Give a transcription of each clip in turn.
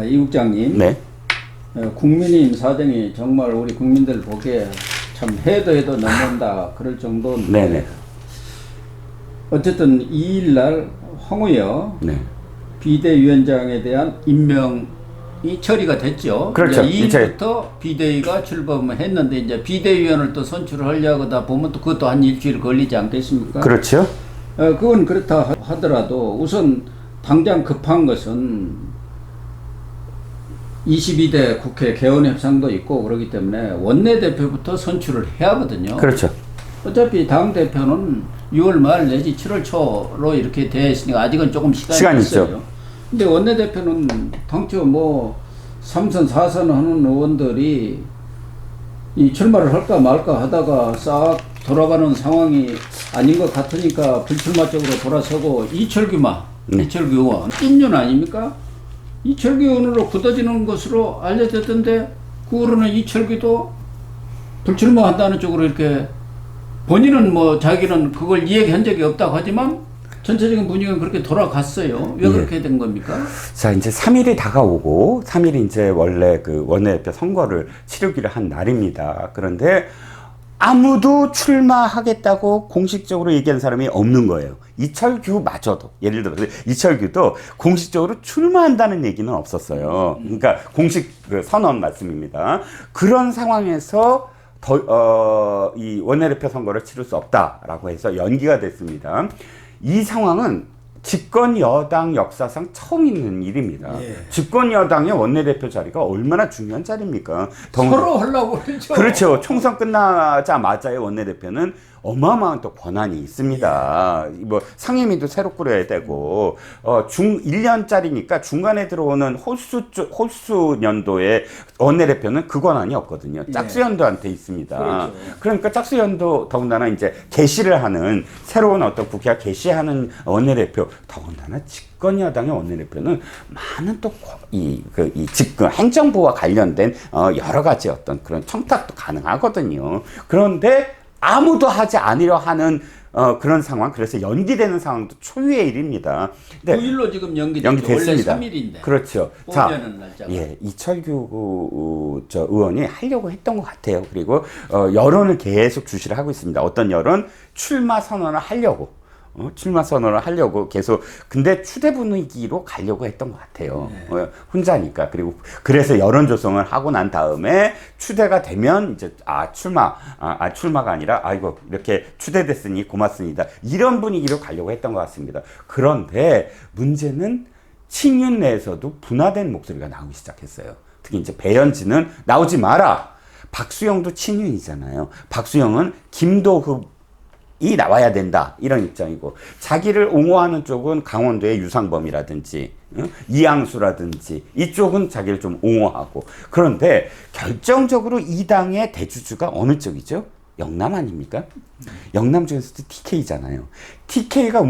이 국장님, 네. 국민의힘 사정이 정말 우리 국민들 보기에 참 해도 넘는다 그럴 정도인데 네네. 어쨌든 2일날 황우여 네. 비대위원장에 대한 임명이 처리가 됐죠. 그렇죠. 이제 2일부터 비대위가 출범을 했는데 이제 비대위원을 또 선출을 하려고 하다 보면 또 그것도 한 일주일 걸리지 않겠습니까? 그렇죠. 그건 그렇다 하더라도 우선 당장 급한 것은 22대 국회 개원 협상도 있고 그렇기 때문에 원내대표부터 선출을 해야 하거든요. 그렇죠. 어차피 당대표는 6월 말 내지 7월 초로 이렇게 돼 있으니까 아직은 조금 시간이 있어요. 있죠. 근데 원내대표는 당초 뭐 3선, 4선 하는 의원들이 이 출마를 할까 말까 하다가 싹 돌아가는 상황이 아닌 것 같으니까 불출마 쪽으로 돌아서고 이철규 의원, 인륜 아닙니까? 이철규 의원으로 굳어지는 것으로 알려졌던데 그 후로는 이철규도 불출마한다는 쪽으로 이렇게 본인은 뭐 자기는 그걸 이야기한 적이 없다고 하지만 전체적인 분위기는 그렇게 돌아갔어요. 왜 그렇게 된 겁니까? 자, 이제 3일이 다가오고 3일이 이제 원래 그 원내대표 선거를 치르기로 한 날입니다. 그런데 아무도 출마하겠다고 공식적으로 얘기한 사람이 없는 거예요. 이철규마저도, 예를 들어서 이철규도 공식적으로 출마한다는 얘기는 없었어요. 그러니까 공식 그 선언 말씀입니다. 그런 상황에서 이 원내대표 선거를 치를 수 없다라고 해서 연기가 됐습니다. 이 상황은 집권 여당 역사상 처음 있는 일입니다. 예. 집권 여당의 원내대표 자리가 얼마나 중요한 자리입니까? 서로 하려고 그러죠. 그렇죠. 총선 끝나자마자의 원내대표는 어마어마한 또 권한이 있습니다. 뭐 상임위도 새로 꾸려야 되고 1년짜리니까 중간에 들어오는 홀수 연도의 원내대표는 그 권한이 없거든요. 짝수 연도한테 있습니다. 그렇죠. 그러니까 짝수 연도 더군다나 이제 개시를 하는 새로운 어떤 국회가 개시하는 원내대표 더군다나 집권 여당의 원내대표는 많은 또 이 집권 행정부와 관련된 여러 가지 어떤 그런 청탁도 가능하거든요. 그런데 아무도 하지 않으려 하는 그런 상황, 그래서 연기되는 상황도 초유의 일입니다. 9일로 지금 연기됐습니다. 원래 3일인데. 그렇죠. 자, 날짜가. 이철규 의원이 하려고 했던 것 같아요. 그리고 여론을 계속 주시를 하고 있습니다. 어떤 여론? 출마 선언을 하려고. 출마 선언을 하려고 계속 근데 추대 분위기로 가려고 했던 것 같아요. 혼자니까. 그리고 그래서 여론 조성을 하고 난 다음에 추대가 되면 이제 출마가 아니라 아이고 이렇게 추대됐으니 고맙습니다. 이런 분위기로 가려고 했던 것 같습니다. 그런데 문제는 친윤 내에서도 분화된 목소리가 나오기 시작했어요. 특히 이제 배현진은 나오지 마라. 박수영도 친윤이잖아요. 박수영은 김도흡 이 나와야 된다 이런 입장이고 자기를 옹호하는 쪽은 강원도의 유상범이라든지 이양수라든지 이쪽은 자기를 좀 옹호하고 그런데 결정적으로 이 당의 대주주가 어느 쪽이죠? 영남 아닙니까? 영남 중에서도 TK잖아요. TK가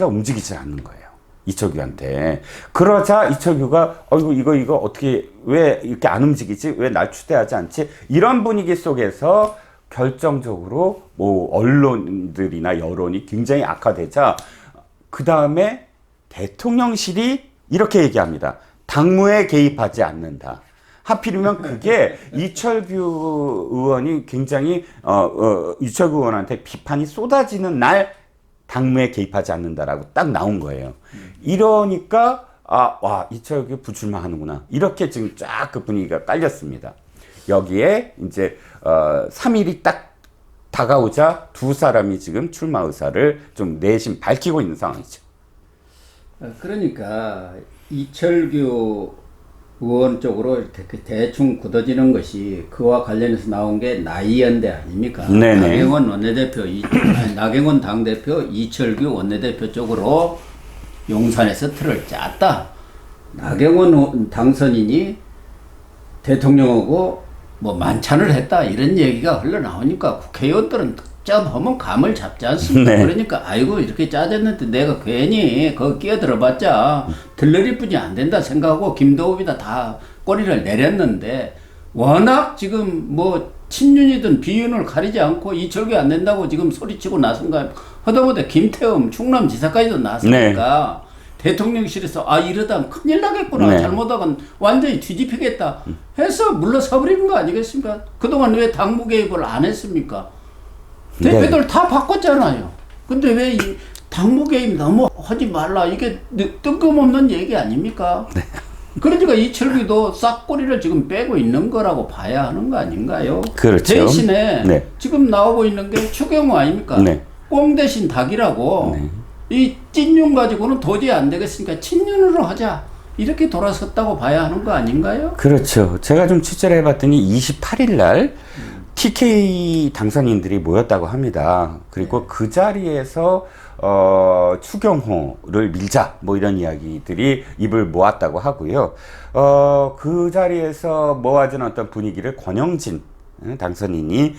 움직이지 않는 거예요. 이철규한테. 그러자 이철규가 이거 어떻게 왜 이렇게 안 움직이지? 왜 날 추대하지 않지? 이런 분위기 속에서 결정적으로 뭐 언론들이나 여론이 굉장히 악화되자 그 다음에 대통령실이 이렇게 얘기합니다. 당무에 개입하지 않는다. 하필이면 그게 이철규 의원이 굉장히 이철규 의원한테 비판이 쏟아지는 날 당무에 개입하지 않는다라고 딱 나온 거예요. 이러니까 이철규 불출마하는구나. 이렇게 지금 쫙 그 분위기가 깔렸습니다. 여기에 이제 3일이 딱 다가오자 두 사람이 지금 출마 의사를 좀 내심 밝히고 있는 상황이죠. 그러니까 이철규 의원 쪽으로 대충 굳어지는 것이 그와 관련해서 나온 게 나이연대 아닙니까? 네네. 나경원 원내대표, 나경원 당대표, 이철규 원내대표 쪽으로 용산에서 틀을 짰다. 나경원 당선인이 대통령하고 뭐 만찬을 했다 이런 얘기가 흘러나오니까 국회의원들은 득점하면 감을 잡지 않습니까? 네. 그러니까 아이고 이렇게 짜졌는데 내가 괜히 거기 끼어들어봤자 들러리뿐이 안 된다 생각하고 김도읍이다 다 꼬리를 내렸는데 워낙 지금 뭐 친윤이든 비윤을 가리지 않고 이철규 안 된다고 지금 소리치고 나선가 하다못해 김태흠 충남지사까지도 나섰으니까 대통령실에서 아 이러다 큰일 나겠구나 네. 잘못하면 완전히 뒤집히겠다 해서 물러서 버리는 거 아니겠습니까? 그동안 왜 당무 개입을 안 했습니까? 대표들 다 바꿨잖아요. 근데 왜 이 당무 개입 너무 하지 말라 이게 뜬금없는 얘기 아닙니까? 네. 그러니까 이철규도 싹꼬리를 지금 빼고 있는 거라고 봐야 하는 거 아닌가요? 그렇죠. 대신에 네. 지금 나오고 있는 게 추경호 아닙니까? 네. 꽁 대신 닭이라고 네. 이 찐윤 가지고는 도저히 안 되겠으니까 친윤으로 하자 이렇게 돌아섰다고 봐야 하는 거 아닌가요? 그렇죠. 제가 좀 취재를 해봤더니 28일 날 TK 당선인들이 모였다고 합니다. 그리고 그 자리에서 추경호를 밀자 뭐 이런 이야기들이 입을 모았다고 하고요. 그 자리에서 모아진 어떤 분위기를 권영진 당선인이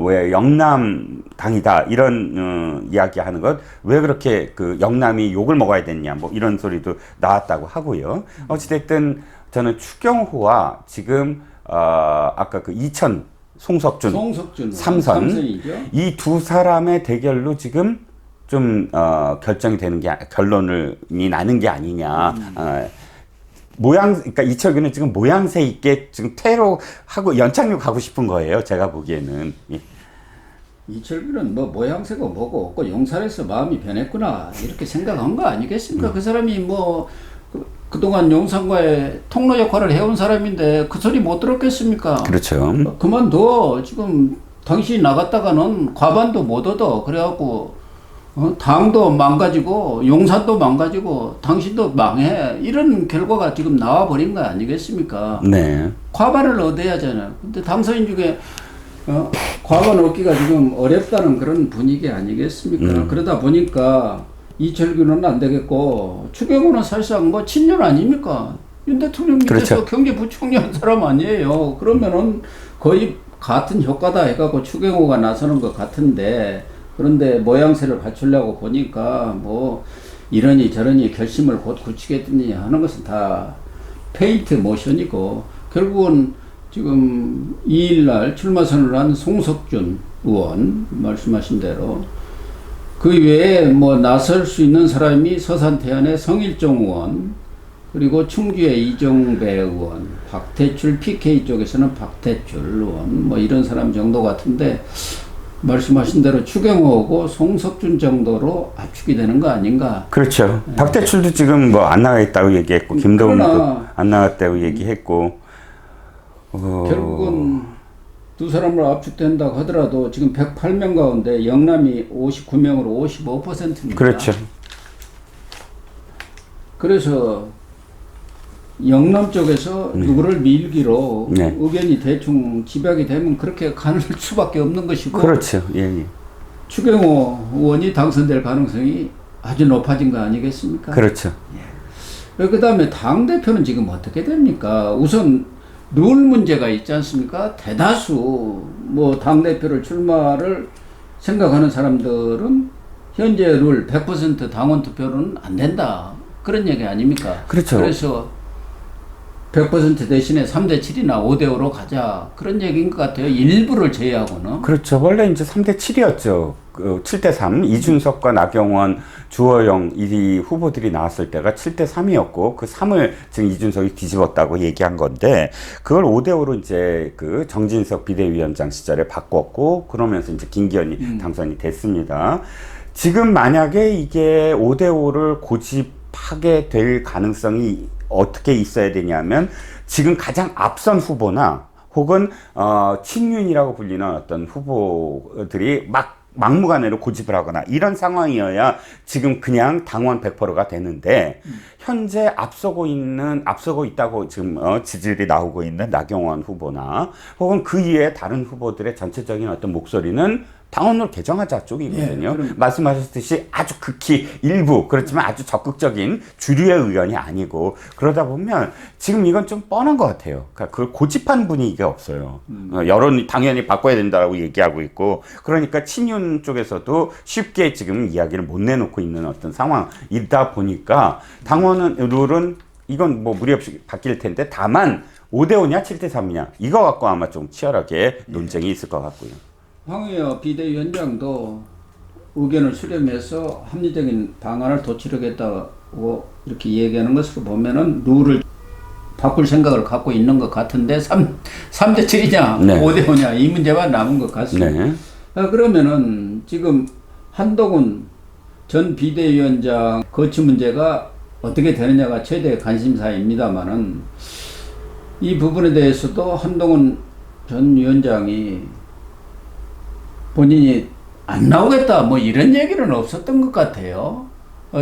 왜 영남 당이다 이런 이야기하는 것 왜 그렇게 그 영남이 욕을 먹어야 됐냐 뭐 이런 소리도 나왔다고 하고요. 어찌됐든 저는 추경호와 지금 아까 그 이천 송석준 삼선 이 두 사람의 대결로 지금 좀 결정이 되는 게 결론이 나는 게 아니냐. 그러니까 이철규는 지금 모양새 있게 지금 퇴로하고 연착륙 가고 싶은 거예요. 제가 보기에는. 이철규는 뭐 모양새가 뭐고 없고 용산에서 마음이 변했구나 이렇게 생각한 거 아니겠습니까? 그 사람이 뭐 그동안 용산과의 통로 역할을 해온 사람인데 그 소리 못 들었겠습니까? 그렇죠. 그만둬. 지금 당신이 나갔다가는 과반도 못 얻어. 그래갖고 당도 망가지고 용산도 망가지고 당신도 망해. 이런 결과가 지금 나와버린 거 아니겠습니까? 네. 과반을 얻어야 하잖아요. 근데 당선인 중에 과반 얻기가 지금 어렵다는 그런 분위기 아니겠습니까? 그러다 보니까 이철규는 안 되겠고 추경호는 사실상 뭐 친년 아닙니까? 윤 대통령 밑에서 그렇죠. 경제부총리 한 사람 아니에요. 그러면은 거의 같은 효과다 해갖고 추경호가 나서는 것 같은데 그런데 모양새를 갖추려고 보니까 뭐 이러니 저러니 결심을 곧 굳히겠더니 하는 것은 다 페인트 모션이고 결국은 지금 2일날 출마 선언을 한 송석준 의원 말씀하신 대로 그 외에 뭐 나설 수 있는 사람이 서산태안의 성일종 의원 그리고 충주의 이종배 의원 박태출 PK 쪽에서는 박태출 의원 뭐 이런 사람 정도 같은데 말씀하신 대로 추경호하고 송석준 정도로 압축이 되는 거 아닌가. 그렇죠. 박대출도 지금 뭐 안 나가겠다고 얘기했고 김동훈도 안 나갔다고 얘기했고 결국은 두 사람으로 압축된다고 하더라도 지금 108명 가운데 영남이 59명으로 55%입니다. 그렇죠. 그래서 영남 쪽에서 누구를 밀기로 네. 의견이 대충 집약이 되면 그렇게 가는 수밖에 없는 것이고 그렇죠. 예. 추경호 의원이 당선될 가능성이 아주 높아진 거 아니겠습니까? 그렇죠. 그 다음에 당대표는 지금 어떻게 됩니까? 우선 룰 문제가 있지 않습니까? 대다수 뭐 당대표를 출마를 생각하는 사람들은 현재 룰 100% 당원 투표는 안 된다. 그런 얘기 아닙니까? 그렇죠. 그래서 100% 대신에 3대7이나 5대5로 가자. 그런 얘기인 것 같아요. 일부를 제외하고는. 그렇죠. 원래 이제 3대7이었죠. 7대3 이준석과 나경원, 주호영 이 후보들이 나왔을 때가 7대3이었고 그 3을 지금 이준석이 뒤집었다고 얘기한 건데 그걸 5대5로 이제 그 정진석 비대위원장 시절에 바꿨고 그러면서 이제 김기현이 당선이 됐습니다. 지금 만약에 이게 5대5를 고집하게 될 가능성이 어떻게 있어야 되냐면 지금 가장 앞선 후보나 혹은 친윤이라고 불리는 어떤 후보들이 막무가내로 고집을 하거나 이런 상황이어야 지금 그냥 당원 100%가 되는데 현재 앞서고 있다고 지금 지지율이 나오고 있는 나경원 후보나 혹은 그 이외에 다른 후보들의 전체적인 어떤 목소리는 당원을 개정하자 쪽이거든요. 네, 말씀하셨듯이 아주 극히 일부 그렇지만 아주 적극적인 주류의 의견이 아니고 그러다 보면 지금 이건 좀 뻔한 것 같아요. 그러니까 그걸 고집한 분위기가 없어요. 여론이 당연히 바꿔야 된다고 얘기하고 있고 그러니까 친윤 쪽에서도 쉽게 지금 이야기를 못 내놓고 있는 어떤 상황이다 보니까 당원은 룰은 이건 뭐 무리 없이 바뀔 텐데 다만 5대5냐 7대3이냐 이거 갖고 아마 좀 치열하게 논쟁이 있을 것 같고요. 황의여 비대위원장도 의견을 수렴해서 합리적인 방안을 도출하겠다 이렇게 얘기하는 것으로 보면은 룰을 바꿀 생각을 갖고 있는 것 같은데 3대 7이냐 네. 5대 5냐 이 문제만 남은 것 같습니다. 네. 그러면은 지금 한동훈 전 비대위원장 거취 문제가 어떻게 되느냐가 최대 관심사입니다만은 이 부분에 대해서도 한동훈 전 위원장이 본인이 안 나오겠다 뭐 이런 얘기는 없었던 것 같아요.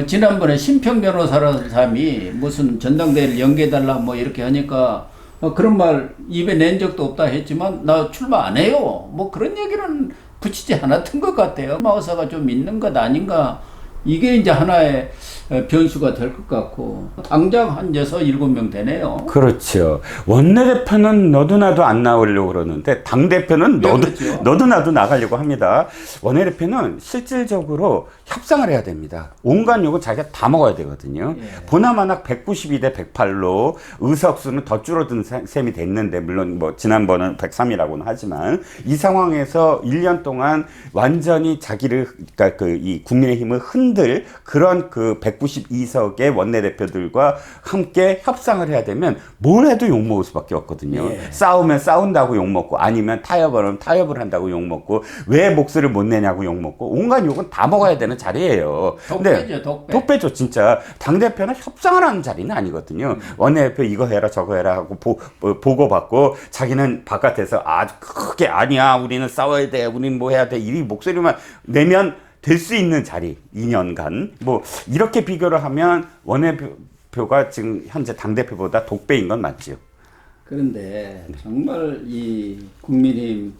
지난번에 심평 변호사라는 사람이 무슨 전당대회를 연계해달라 뭐 이렇게 하니까 그런 말 입에 낸 적도 없다 했지만 나 출마 안 해요 뭐 그런 얘기는 붙이지 않았던 것 같아요. 마우사가 좀 있는 것 아닌가 이게 이제 하나의 변수가 될 것 같고 당장 한 6, 7명 되네요. 그렇죠. 원내대표는 너도 나도 안 나오려고 그러는데 당대표는 그렇죠. 너도 나도 나가려고 합니다. 원내대표는 실질적으로 협상을 해야 됩니다. 온갖 욕은 자기가 다 먹어야 되거든요. 예. 보나마나 192대 108로 의석수는 더 줄어든 셈이 됐는데 물론 뭐 지난번은 103이라고는 하지만 이 상황에서 1년 동안 완전히 자기를 그러니까 이 국민의힘을 흔들 그런 그 192석의 원내대표들과 함께 협상을 해야 되면 뭘 해도 욕먹을 수밖에 없거든요. 예. 싸우면 싸운다고 욕먹고 아니면 타협을 타협을 한다고 욕먹고 왜 목소리를 못 내냐고 욕먹고 온갖 욕은 다 먹어야 되는 자리예요. 독배죠, 독배. 독배죠, 진짜. 당대표는 협상을 하는 자리는 아니거든요. 원내대표 이거 해라 저거 해라 하고 보고받고 자기는 바깥에서 아주 크게 아니야 우리는 싸워야 돼 우리는 뭐 해야 돼 이 목소리만 내면 될 수 있는 자리 2년간 뭐 이렇게 비교를 하면 원내대표가 지금 현재 당대표보다 독배인 건 맞지요. 그런데 정말 이 국민의힘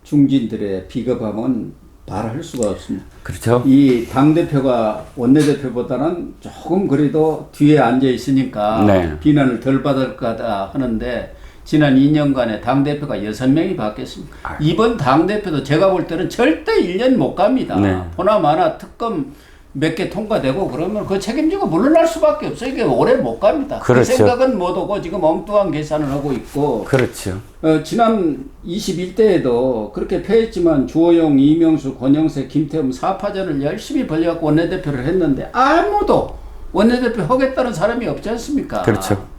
중진들의 비겁함은 말할 수가 없습니다. 그렇죠. 이 당대표가 원내대표보다는 조금 그래도 뒤에 앉아 있으니까 네. 비난을 덜 받을 거다 하는데 지난 2년간에 당대표가 6명이 바뀌었습니다. 이번 당대표도 제가 볼 때는 절대 1년 못 갑니다. 네. 보나마나 특검 몇 개 통과되고 그러면 그 책임지고 물러날 수밖에 없어요. 이게 오래 못 갑니다. 그렇죠. 그 생각은 못 오고 지금 엉뚱한 계산을 하고 있고 그렇죠. 지난 21대에도 그렇게 패했지만 주호영, 이명수, 권영세, 김태흠 4파전을 열심히 벌려갖고 원내대표를 했는데 아무도 원내대표 하겠다는 사람이 없지 않습니까? 그렇죠.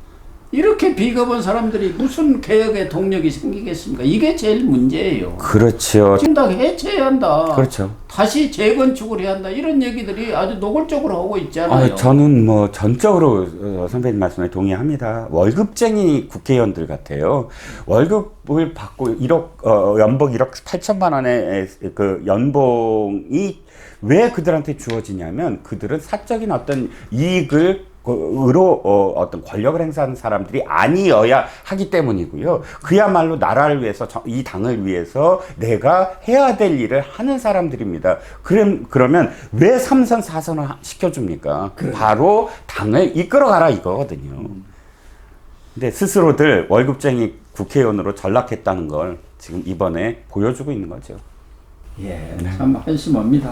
이렇게 비겁한 사람들이 무슨 개혁의 동력이 생기겠습니까? 이게 제일 문제예요. 그렇죠. 지금 다 해체해야 한다. 그렇죠. 다시 재건축을 해야 한다. 이런 얘기들이 아주 노골적으로 하고 있잖아요. 저는 뭐 전적으로 선배님 말씀에 동의합니다. 월급쟁이 국회의원들 같아요. 월급을 받고 1억 연봉 1억 8천만 원의 그 연봉이 왜 그들한테 주어지냐면 그들은 사적인 어떤 이익을 으로 어떤 권력을 행사하는 사람들이 아니어야 하기 때문이고요. 그야말로 나라를 위해서 이 당을 위해서 내가 해야 될 일을 하는 사람들입니다. 그러면 왜 3선 4선을 시켜줍니까? 그래. 바로 당을 이끌어가라 이거거든요. 근데 스스로들 월급쟁이 국회의원으로 전락했다는 걸 지금 이번에 보여주고 있는 거죠. 예, 참 한심합니다.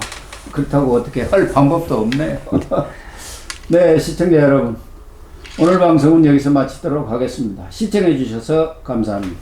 그렇다고 어떻게 할 방법도 없네요. 네, 시청자 여러분. 오늘 방송은 여기서 마치도록 하겠습니다. 시청해 주셔서 감사합니다.